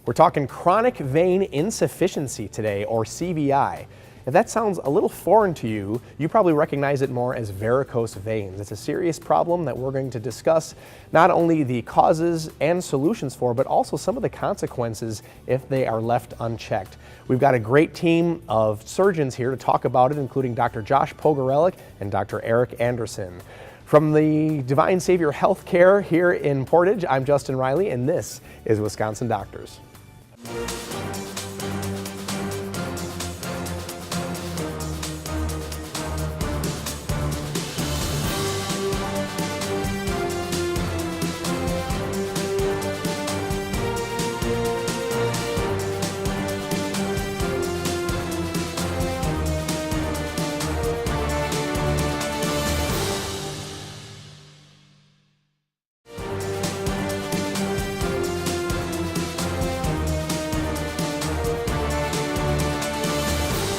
We're talking chronic vein insufficiency today, or CVI. If that sounds a little foreign to you, you probably recognize it more as varicose veins. It's a serious problem that we're going to discuss not only the causes and solutions for, but also some of the consequences if they are left unchecked. We've got a great team of surgeons here to talk about it, including Dr. Josh Pogorelic and Dr. Eric Anderson. From the Divine Savior Healthcare here in Portage, I'm Justin Riley, and this is Wisconsin Doctors.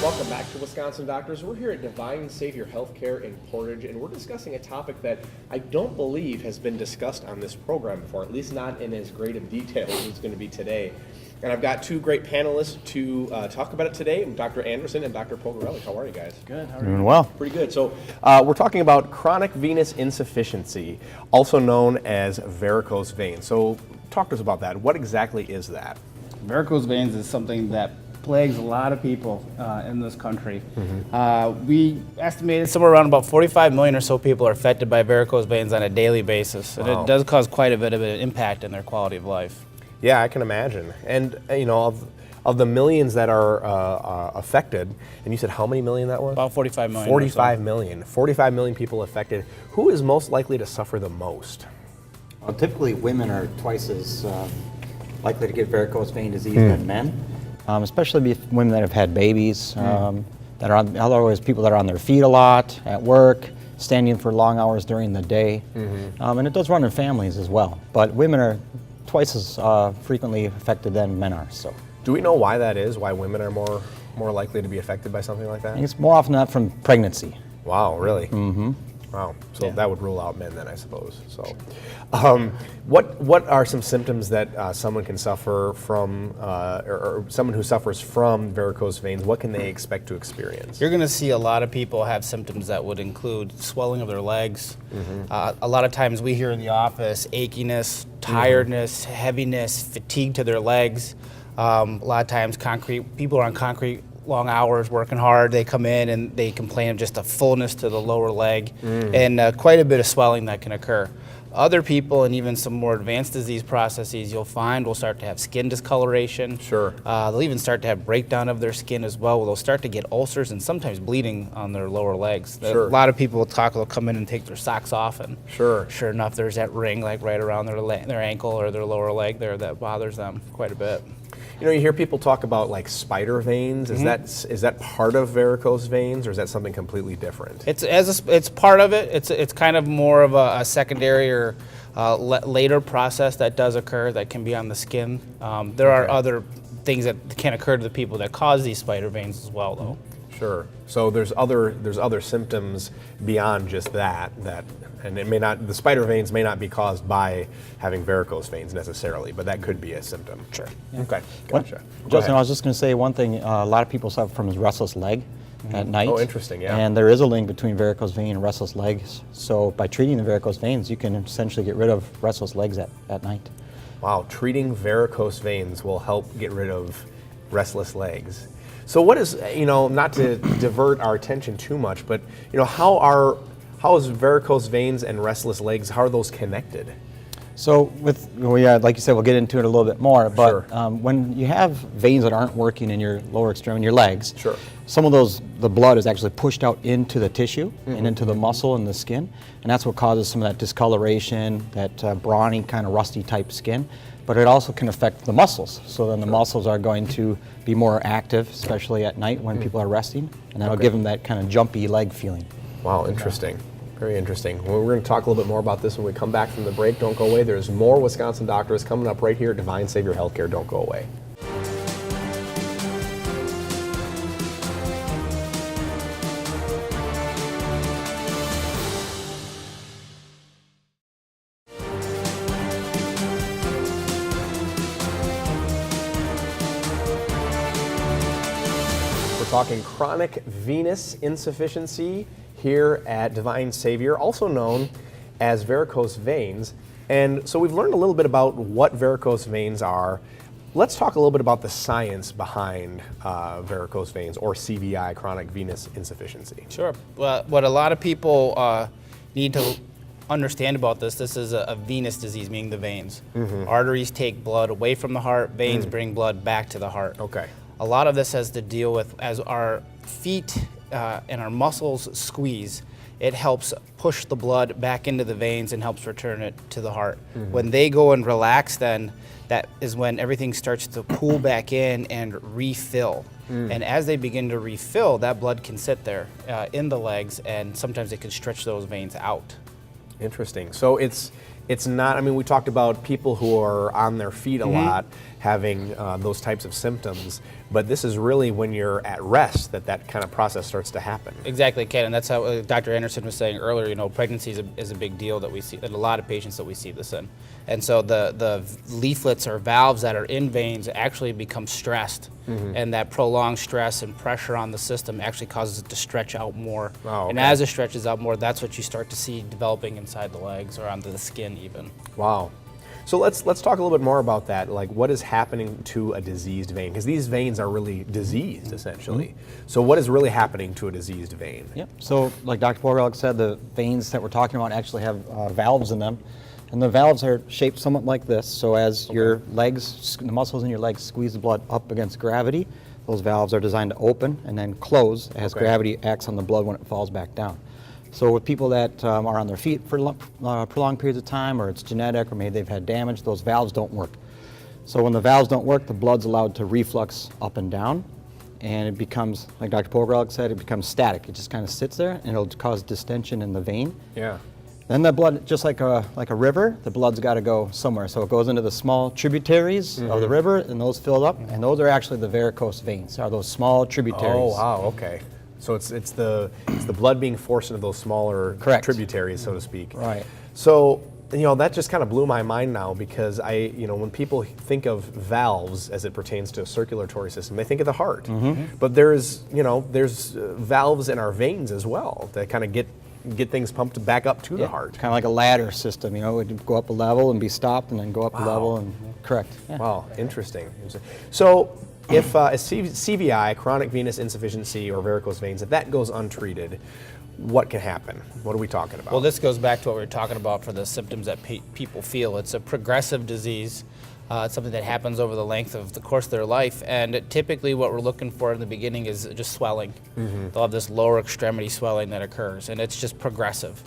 Welcome back to Wisconsin Doctors. We're here at Divine Savior Healthcare in Portage, and we're discussing a topic that I don't believe has been discussed on this program before, at least not in as great of detail as it's going to be today. And I've got two great panelists to talk about it today, Dr. Anderson and Dr. Pogorelic. How are you guys? Good. How are you? Doing well. Pretty good. So we're talking about chronic venous insufficiency, also known as varicose veins. So talk to us about that. What exactly is that? Varicose veins is something that plagues a lot of people in this country. Mm-hmm. We estimated somewhere around about 45 million or so people are affected by varicose veins on a daily basis, and Wow. it does cause quite a bit of an impact in their quality of life. Yeah, I can imagine. And you know, of the millions that are affected, and you said how many million that was? About 45 million. 45 million. 45 million people affected. Who is most likely to suffer the most? Well, typically women are twice as likely to get varicose vein disease than men, especially women that have had babies, that are on, otherwise people that are on their feet a lot, at work, standing for long hours during the day. And it does run in families as well. But women are twice as frequently affected than men are. So, Do we know why that is? Why women are more likely to be affected by something like I that? think it's more often than not from pregnancy. Wow, really? Mm-hmm. Wow. So Yeah. that would rule out men then, I suppose. So, what are some symptoms that someone can suffer from, or someone who suffers from varicose veins? What can they expect to experience? You're going to see a lot of people have symptoms that would include swelling of their legs. A lot of times we hear in the office achiness, tiredness, heaviness, fatigue to their legs. A lot of times people are on concrete long hours working hard. They come in and they complain of just a fullness to the lower leg and quite a bit of swelling that can occur. Other people, and even some more advanced disease processes, you'll find will start to have skin discoloration. Sure. They'll even start to have breakdown of their skin as well. They'll start to get ulcers and sometimes bleeding on their lower legs. Sure. A lot of people they'll come in and take their socks off, and Sure. sure enough, there's that ring like right around their ankle or their lower leg there that bothers them quite a bit. You know, you hear people talk about like spider veins. Is that part of varicose veins, or is that something completely different? It's part of it. It's kind of more of a secondary or later process that does occur that can be on the skin. There are other things that can occur to the people that cause these spider veins as well, though. Sure. So there's other symptoms beyond just that, and it may not, the spider veins may not be caused by having varicose veins necessarily, but that could be a symptom. Sure. Okay. Gotcha. Go Justin, ahead. I was just going to say one thing. A lot of people suffer from restless leg at night. Oh, interesting, yeah. And there is a link between varicose vein and restless legs. So by treating the varicose veins, you can essentially get rid of restless legs at night. Wow, treating varicose veins will help get rid of restless legs. So what is, not to divert our attention too much, but how is varicose veins and restless legs, how are those connected? So like you said, we'll get into it a little bit more, but Sure. when you have veins that aren't working in your lower extremity, your legs, Sure. some of the blood is actually pushed out into the tissue and into the muscle and the skin, and that's what causes some of that discoloration, that brawny kind of rusty type skin. But it also can affect the muscles. So then the muscles are going to be more active, especially at night when people are resting, and that'll give them that kind of jumpy leg feeling. Wow, interesting. Very interesting. Well, we're going to talk a little bit more about this when we come back from the break. Don't go away. There's more Wisconsin Doctors coming up right here at Divine Savior Healthcare. Don't go away. talking chronic venous insufficiency here at Divine Savior, also known as varicose veins. And so we've learned a little bit about what varicose veins are. Let's talk a little bit about the science behind varicose veins, or CVI, chronic venous insufficiency. Sure. Well, what a lot of people need to understand about this is a venous disease, meaning the veins. Arteries take blood away from the heart, veins bring blood back to the heart. Okay. A lot of this has to deal with as our feet and our muscles squeeze. It helps push the blood back into the veins and helps return it to the heart. When they go and relax, then that is when everything starts to pull back in and refill. And as they begin to refill, that blood can sit there in the legs, and sometimes it can stretch those veins out. Interesting. So it's not, I mean, we talked about people who are on their feet a lot having those types of symptoms, but this is really when you're at rest that kind of process starts to happen. Exactly, Ken, and that's how Dr. Anderson was saying earlier, you know, pregnancy is a big deal that we see, that a lot of patients that we see this in. And so the leaflets or valves that are in veins actually become stressed, and that prolonged stress and pressure on the system actually causes it to stretch out more. Oh, okay. And as it stretches out more, that's what you start to see developing inside the legs or onto the skin even. Wow. So let's talk a little bit more about that, like what is happening to a diseased vein, because these veins are really diseased essentially. So what is really happening to a diseased vein? Yep. So like Dr. Borgel said, the veins that we're talking about actually have valves in them. And the valves are shaped somewhat like this. So as your legs, the muscles in your legs squeeze the blood up against gravity, those valves are designed to open and then close as gravity acts on the blood when it falls back down. So with people that are on their feet for prolonged periods of time, or it's genetic, or maybe they've had damage, those valves don't work. So when the valves don't work, the blood's allowed to reflux up and down, and it becomes, like Dr. Pogrelk said, it becomes static. It just kind of sits there, and it'll cause distension in the vein. Yeah. Then the blood, just like a river, the blood's got to go somewhere. So it goes into the small tributaries of the river, and those fill up, and those are actually the varicose veins, are those small tributaries. Oh, wow, okay. So it's the blood being forced into those smaller tributaries, so to speak. Right. So, you know, that just kind of blew my mind now, because when people think of valves as it pertains to a circulatory system, they think of the heart. But there's valves in our veins as well that kind of get things pumped back up to the heart. Kind of like a ladder system, you know, it would go up a level and be stopped and then go up a level and correct. Yeah. Wow, interesting. So if a CVI, chronic venous insufficiency or varicose veins, if that goes untreated, what can happen? What are we talking about? Well, this goes back to what we were talking about for the symptoms that people feel. It's a progressive disease. It's something that happens over the length of the course of their life, and typically what we're looking for in the beginning is just swelling. They'll have this lower extremity swelling that occurs, and it's just progressive.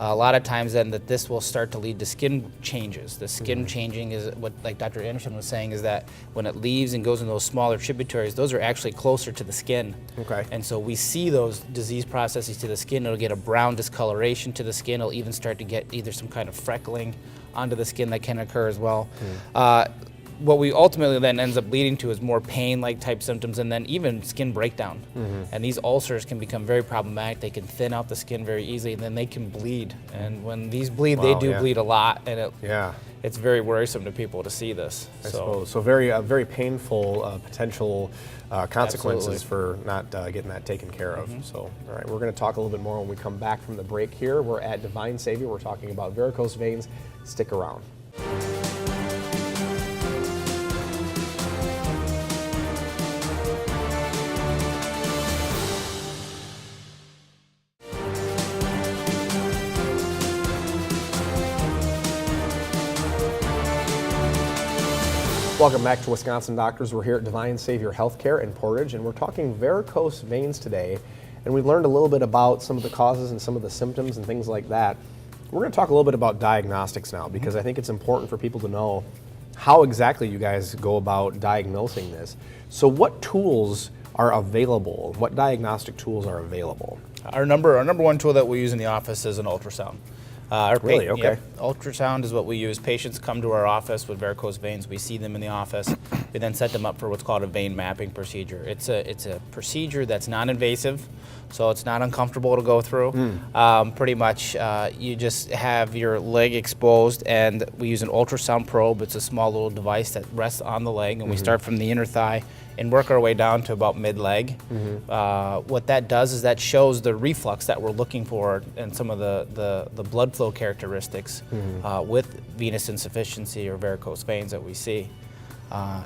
A lot of times then that this will start to lead to skin changes. The skin changing is what, like Dr. Anderson was saying, is that when it leaves and goes in those smaller tributaries, those are actually closer to the skin. Okay. And so we see those disease processes to the skin. It'll get a brown discoloration to the skin. It'll even start to get either some kind of freckling onto the skin that can occur as well. What we ultimately then ends up leading to is more pain-like type symptoms, and then even skin breakdown. And these ulcers can become very problematic. They can thin out the skin very easily, and then they can bleed. And when these bleed, they do bleed a lot, and it's very worrisome to people to see this. I suppose. So very painful potential consequences for not getting that taken care of. So, all right, we're going to talk a little bit more when we come back from the break here. We're at Divine Savior. We're talking about varicose veins. Stick around. Welcome back to Wisconsin Doctors. We're here at Divine Savior Healthcare in Portage, and we're talking varicose veins today. And we've learned a little bit about some of the causes and some of the symptoms and things like that. We're going to talk a little bit about diagnostics now, because I think it's important for people to know how exactly you guys go about diagnosing this. So what tools are available? What diagnostic tools are available? Our number one tool that we use in the office is an ultrasound. Really? Okay. Ultrasound is what we use. Patients come to our office with varicose veins. We see them in the office. We then set them up for what's called a vein mapping procedure. It's a procedure that's non-invasive, so it's not uncomfortable to go through. Pretty much, you just have your leg exposed, and we use an ultrasound probe. It's a small little device that rests on the leg, and we start from the inner thigh and work our way down to about mid-leg. What that does is that shows the reflux that we're looking for and some of the blood flow characteristics with venous insufficiency or varicose veins that we see.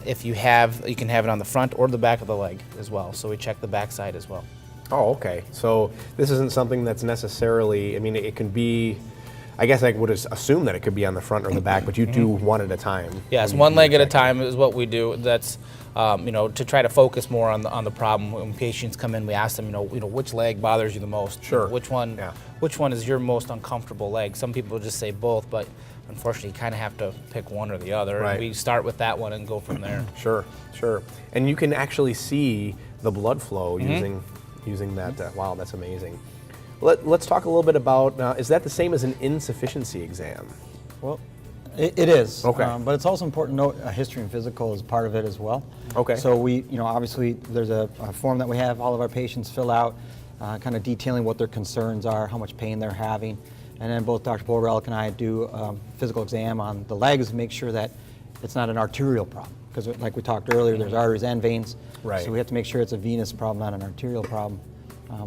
If you can have it on the front or the back of the leg as well. So we check the back side as well. Oh, okay. So this isn't something that's necessarily, I mean, it can be, I guess I would assume that it could be on the front or the back, but you do one at a time. Yes, one leg at a time is what we do. That's, to try to focus more on the problem. When patients come in, we ask them, which leg bothers you the most? Sure. Which one is your most uncomfortable leg? Some people just say both, but unfortunately, you kind of have to pick one or the other. Right. And we start with that one and go from there. Sure. And you can actually see the blood flow using that. Wow, that's amazing. Let's talk a little bit about, is that the same as an insufficiency exam? Well, it is. Okay. But it's also important to note a history and physical is part of it as well. Okay. So we, obviously there's a form that we have all of our patients fill out, kind of detailing what their concerns are, how much pain they're having. And then both Dr. Borrelk and I do a physical exam on the legs to make sure that it's not an arterial problem. Because like we talked earlier, there's arteries and veins. Right. So we have to make sure it's a venous problem, not an arterial problem.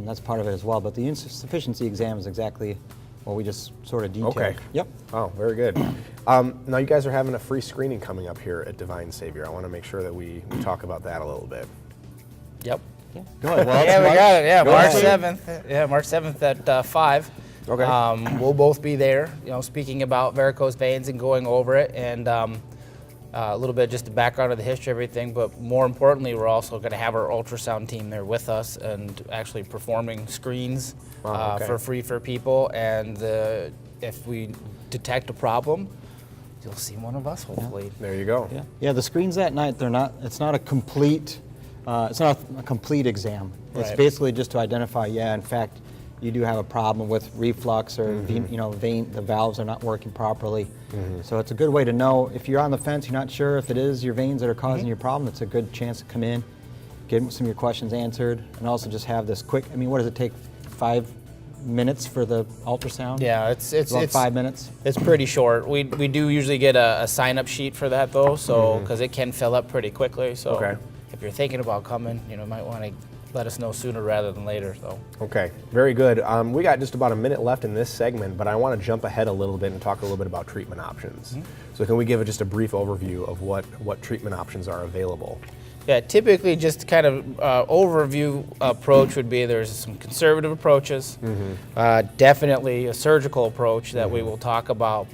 That's part of it as well. But the insufficiency exam is exactly what we just sort of detailed. Okay. Yep. Oh, very good. Now you guys are having a free screening coming up here at Divine Savior. I want to make sure that we talk about that a little bit. Yep. Yeah. Go ahead. Well, Yeah, we got it. Yeah, Go March ahead. 7th. Yeah, March 7th at 5. Okay. We'll both be there, speaking about varicose veins and going over it, and a little bit just the background of the history, everything. But more importantly, we're also going to have our ultrasound team there with us and actually performing screens for free for people. And if we detect a problem, you'll see one of us, hopefully. There you go. Yeah. Yeah. The screens that night, it's not a complete. It's not a complete exam. It's Right. basically just to identify, in fact, you do have a problem with reflux or the valves are not working properly. So it's a good way to know if you're on the fence, you're not sure if it is your veins that are causing your problem. It's a good chance to come in, get some of your questions answered, and also just have this quick. I mean, what does it take? 5 minutes for the ultrasound? Yeah, it's About 5 minutes. It's pretty short. We do usually get a sign-up sheet for that though, so because it can fill up pretty quickly. So if you're thinking about coming, you might want to let us know sooner rather than later. So. Okay, very good. We got just about a minute left in this segment, but I want to jump ahead a little bit and talk a little bit about treatment options. So can we give just a brief overview of what treatment options are available? Yeah, typically just kind of overview approach would be there's some conservative approaches, definitely a surgical approach that we will talk about.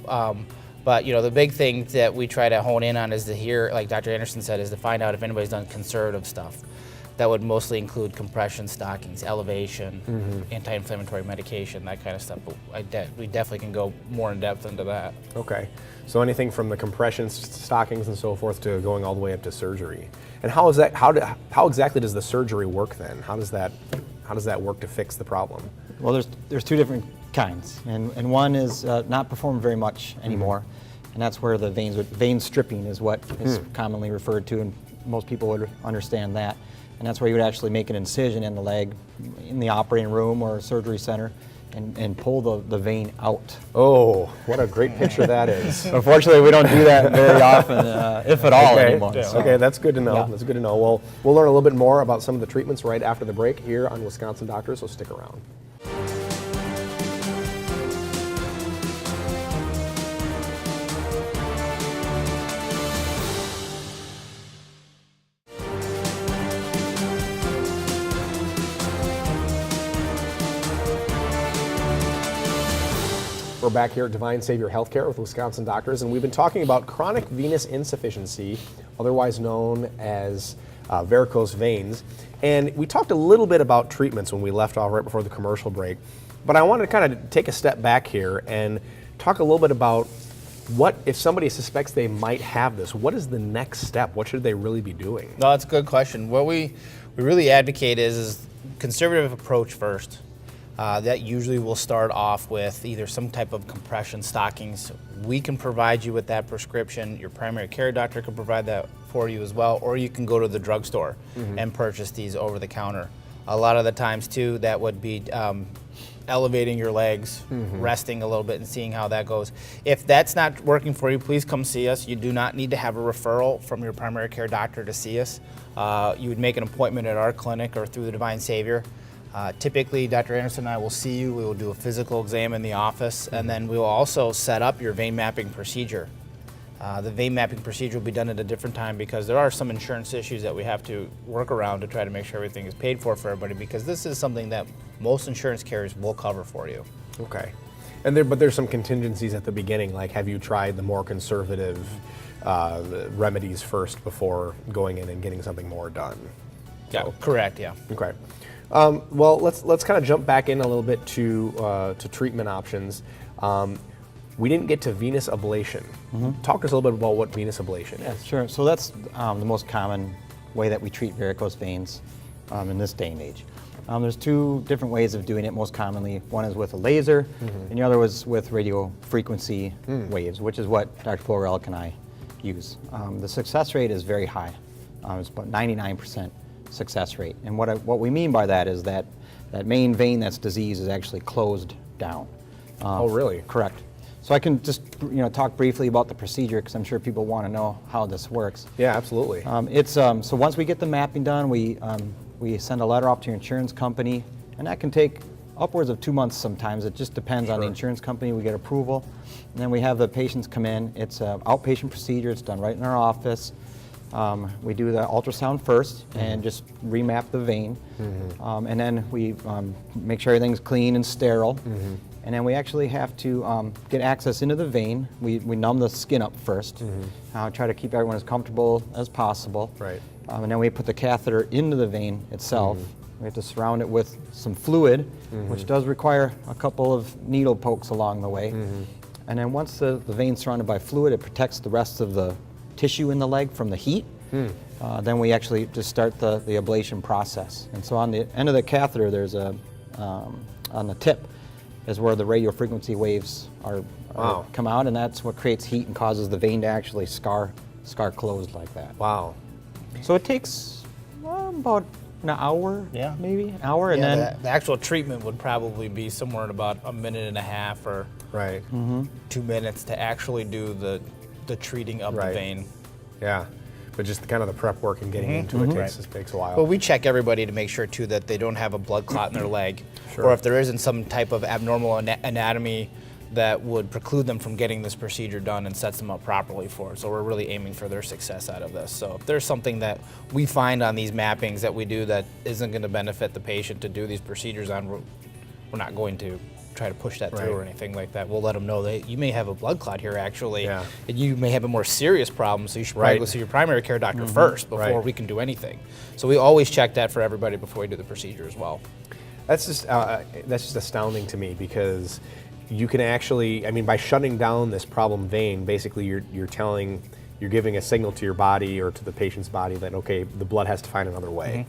But the big thing that we try to hone in on is to hear, like Dr. Anderson said, is to find out if anybody's done conservative stuff. That would mostly include compression, stockings, elevation, anti-inflammatory medication, that kind of stuff. But we definitely can go more in depth into that. Okay, so anything from the compression, stockings, and so forth to going all the way up to surgery. And how is that? How exactly does the surgery work then? How does that work to fix the problem? Well, there's 2 different kinds, and one is not performed very much anymore, and that's where the vein stripping is what is commonly referred to, and most people would understand that. And that's where you would actually make an incision in the leg in the operating room or surgery center and pull the vein out. Oh, what a great picture that is. Unfortunately, we don't do that very often, if at all anymore. So. Okay, that's good to know. Yeah. That's good to know. Well, we'll learn a little bit more about some of the treatments right after the break here on Wisconsin Doctors, so stick around. We're back here at Divine Savior Healthcare with Wisconsin Doctors, and we've been talking about chronic venous insufficiency, otherwise known as varicose veins. And we talked a little bit about treatments when we left off right before the commercial break, but I wanted to kind of take a step back here and talk a little bit about what if somebody suspects they might have this, what is the next step? What should they really be doing? No, that's a good question. What we really advocate is conservative approach first. That usually will start off with either some type of compression stockings. We can provide you with that prescription. Your primary care doctor can provide that for you as well, or you can go to the drugstore and purchase these over the counter. A lot of the times too, that would be elevating your legs, resting a little bit and seeing how that goes. If that's not working for you, please come see us. You do not need to have a referral from your primary care doctor to see us. You would make an appointment at our clinic or through the Divine Savior. Typically, Dr. Anderson and I will see you. We will do a physical exam in the office, and then we will also set up your vein mapping procedure. The vein mapping procedure will be done at a different time because there are some insurance issues that we have to work around to try to make sure everything is paid for everybody, because this is something that most insurance carriers will cover for you. Okay. But there's some contingencies at the beginning, like have you tried the more conservative remedies first before going in and getting something more done? Yeah, correct, yeah. Okay. Well, let's kind of jump back in a little bit to treatment options. We didn't get to venous ablation. Talk to us a little bit about what venous ablation is. Sure. So that's the most common way that we treat varicose veins in this day and age. There's two different ways of doing it most commonly. One is with a laser, and the other was with radio frequency waves, which is what Dr. Florelk and I use. The success rate is very high. It's about 99% success rate. And what we mean by that is that main vein that's diseased is actually closed down. Oh, really? Correct. So I can just talk briefly about the procedure because I'm sure people want to know how this works. Yeah, absolutely. So once we get the mapping done, we send a letter off to your insurance company, and that can take upwards of 2 months sometimes. It just depends on the insurance company. We get approval, and then we have the patients come in. It's an outpatient procedure. It's done right in our office. We do the ultrasound first and just remap the vein, and then we make sure everything's clean and sterile. And then we actually have to get access into the vein. We numb the skin up first, try to keep everyone as comfortable as possible. Right. And then we put the catheter into the vein itself. We have to surround it with some fluid, which does require a couple of needle pokes along the way. And then once the vein's surrounded by fluid, it protects the rest of the tissue in the leg from the heat. Then we actually just start the ablation process. And so on the end of the catheter, there's on the tip is where the radio frequency waves come out, and that's what creates heat and causes the vein to actually scar closed like that. Wow. So it takes about an hour, maybe an hour, and then the actual treatment would probably be somewhere in about a minute and a half or 2 minutes to actually do the treating of the vein. Yeah. But just kind of the prep work and getting into it takes a while. Well, we check everybody to make sure too that they don't have a blood clot in their leg, or if there isn't some type of abnormal anatomy that would preclude them from getting this procedure done and sets them up properly for it. So we're really aiming for their success out of this. So if there's something that we find on these mappings that we do that isn't going to benefit the patient to do these procedures on, we're not going to try to push that through or anything like that. We'll let them know that you may have a blood clot here actually, and you may have a more serious problem, so you should probably go see your primary care doctor first before we can do anything. So we always check that for everybody before we do the procedure as well. That's just astounding to me, because you can actually, I mean, by shutting down this problem vein, basically you're giving a signal to your body or to the patient's body that, okay, the blood has to find another way.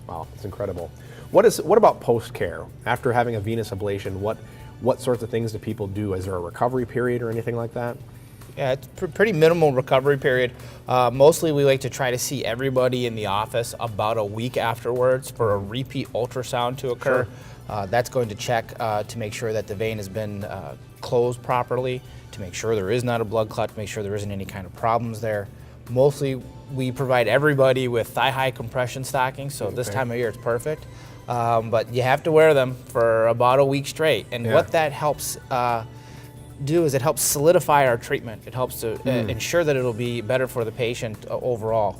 Wow, it's incredible. What about post-care? After having a venous ablation, what sorts of things do people do? Is there a recovery period or anything like that? Yeah, it's pretty minimal recovery period. Mostly we like to try to see everybody in the office about a week afterwards for a repeat ultrasound to occur. That's going to check to make sure that the vein has been closed properly, to make sure there is not a blood clot, to make sure there isn't any kind of problems there. Mostly we provide everybody with thigh-high compression stockings, so this time of year it's perfect. But you have to wear them for about a week straight. And what that helps do is it helps solidify our treatment. It helps to ensure that it'll be better for the patient overall.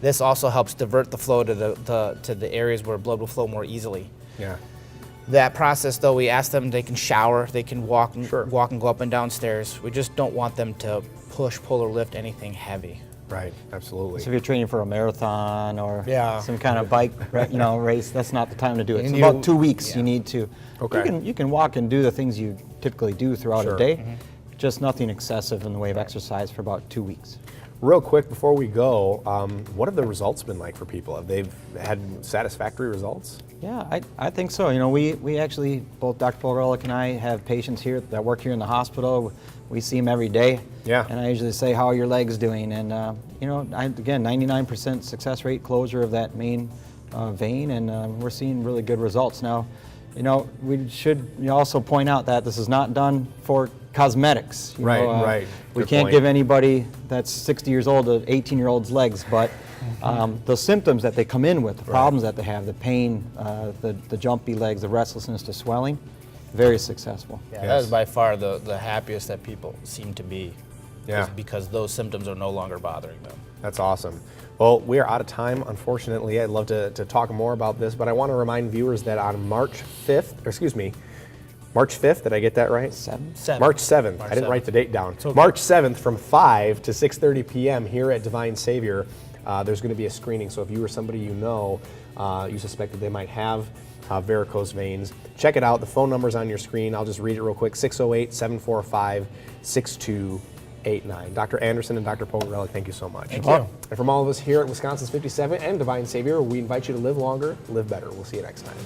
This also helps divert the flow to the areas where blood will flow more easily. Yeah. That process, though, we ask them, they can shower, they can walk and go up and down stairs. We just don't want them to push, pull, or lift anything heavy. Right, absolutely. So if you're training for a marathon or some kind of bike race, that's not the time to do it. So about 2 weeks you need to. You can walk and do the things you typically do throughout a day, just nothing excessive in the way of exercise for about 2 weeks. Real quick before we go, what have the results been like for people? Have they had satisfactory results? Yeah, I think so. You know, we actually, both Dr. Pogorelic and I have patients here that work here in the hospital. We see them every day. Yeah. And I usually say, how are your legs doing? And, you know, again, 99% success rate closure of that main vein, and we're seeing really good results. Now, you know, we should also point out that this is not done for cosmetics. You know, Right. We Good can't point. give anybody that's 60 years old an 18-year-old's legs, but the symptoms that they come in with, the problems that they have, the pain, the jumpy legs, the restlessness, the swelling, very successful. Yeah, that is by far the happiest that people seem to be. Yeah. Because those symptoms are no longer bothering them. That's awesome. Well, we are out of time, unfortunately. I'd love to talk more about this, but I want to remind viewers that on March 5th, March 5th, did I get that right? March 7th. I didn't write the date down. Okay. March 7th from 5 to 6:30 p.m. here at Divine Savior, there's going to be a screening. So if you or somebody you know, you suspect that they might have varicose veins, check it out. The phone number's on your screen. I'll just read it real quick, 608-745-6289. Dr. Anderson and Dr. Pogorelic, thank you so much. Thank you. And from all of us here at Wisconsin's 57 and Divine Savior, we invite you to live longer, live better. We'll see you next time.